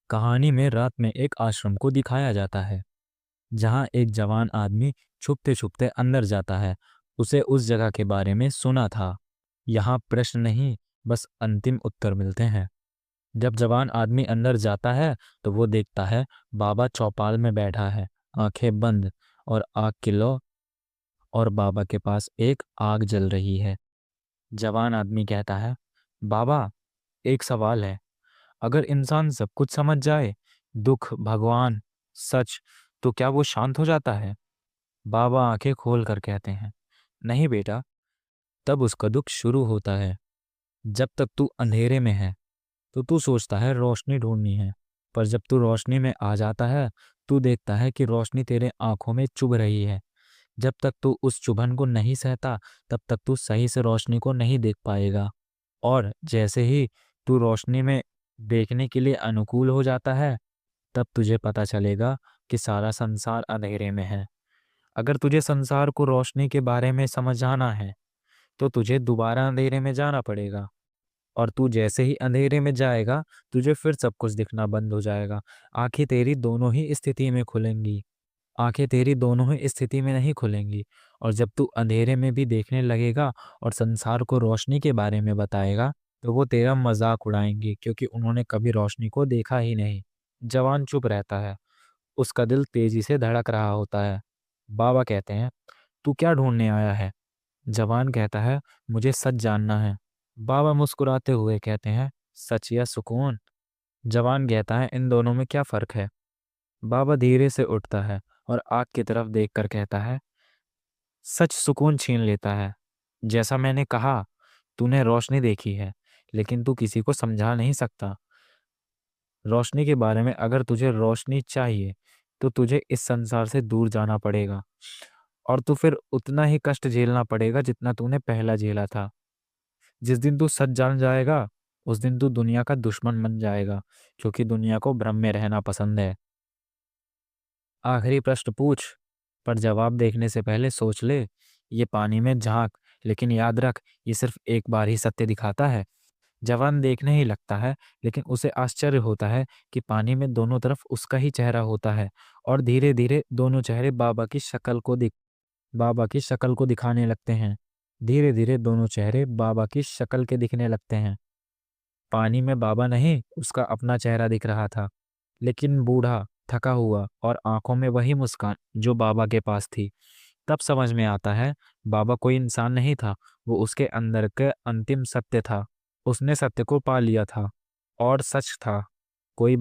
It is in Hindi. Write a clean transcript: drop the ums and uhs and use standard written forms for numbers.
कहानी में रात में एक आश्रम को दिखाया जाता है जहां एक जवान आदमी छुपते छुपते अंदर जाता है। उसे उस जगह के बारे में सुना था। यहाँ प्रश्न नहीं, बस अंतिम उत्तर मिलते हैं। जब जवान आदमी अंदर जाता है तो वो देखता है बाबा चौपाल में बैठा है, आंखें बंद और आग की लौ, और बाबा के पास एक आग जल रही है। जवान आदमी कहता है, बाबा, एक सवाल है। अगर इंसान सब कुछ समझ जाए, दुख, भगवान, सच, तो क्या वो शांत हो जाता है? बाबा आंखें खोल कर कहते हैं, नहीं बेटा, तब उसका दुख शुरू होता है। जब तक तू अंधेरे में है तो तू सोचता है रोशनी ढूंढनी है, पर जब तू रोशनी में आ जाता है, तू देखता है कि रोशनी तेरे आंखों में चुभ रही है। जब तक तू उस चुभन को नहीं सहता, तब तक तू सही से रोशनी को नहीं देख पाएगा। और जैसे ही तू रोशनी में देखने के लिए अनुकूल हो जाता है, तब तुझे पता चलेगा कि सारा संसार अंधेरे में है। अगर तुझे संसार को रोशनी के बारे में समझाना है, तो तुझे दोबारा अंधेरे में जाना पड़ेगा। और तू जैसे ही अंधेरे में जाएगा, तुझे फिर सब कुछ दिखना बंद हो जाएगा। आंखें तेरी दोनों ही स्थिति में खुलेंगी। आंखें तेरी दोनों ही स्थिति में नहीं खुलेंगी। और जब तू अंधेरे में भी देखने लगेगा और संसार को रोशनी के बारे में बताएगा, तो वो तेरा मजाक उड़ाएंगे, क्योंकि उन्होंने कभी रोशनी को देखा ही नहीं। जवान चुप रहता है। उसका दिल तेजी से धड़क रहा होता है। बाबा कहते हैं, तू क्या ढूंढने आया है? जवान कहता है, मुझे सच जानना है। बाबा मुस्कुराते हुए कहते हैं, सच या सुकून? जवान कहता है, इन दोनों में क्या फर्क है? बाबा धीरे से उठता है और आग की तरफ देखकर कहता है, सच सुकून छीन लेता है। जैसा मैंने कहा, तूने रोशनी देखी है, लेकिन तू किसी को समझा नहीं सकता रोशनी के बारे में। अगर तुझे रोशनी चाहिए, तो तुझे इस संसार से दूर जाना पड़ेगा, और तू फिर उतना ही कष्ट झेलना पड़ेगा जितना तूने पहला झेला था। जिस दिन तू सच जान जाएगा, उस दिन तू दुनिया का दुश्मन बन जाएगा, क्योंकि दुनिया को भ्रम में रहना पसंद है। आखिरी प्रश्न पूछ, पर जवाब देखने से पहले सोच ले। ये पानी में झांक, लेकिन याद रख, ये सिर्फ एक बार ही सत्य दिखाता है। जवान देखने ही लगता है, लेकिन उसे आश्चर्य होता है कि पानी में दोनों तरफ उसका ही चेहरा होता है। और धीरे धीरे दोनों चेहरे बाबा की शक्ल को दिखाने लगते हैं। धीरे धीरे दोनों चेहरे बाबा की शक्ल के दिखने लगते हैं। पानी में बाबा नहीं, उसका अपना चेहरा दिख रहा था, लेकिन बूढ़ा, थका हुआ, और आंखों में वही मुस्कान जो बाबा के पास थी। तब समझ में आता है, बाबा कोई इंसान नहीं था, वो उसके अंदर के अंतिम सत्य था। उसने सत्य को पा लिया था, और सच था।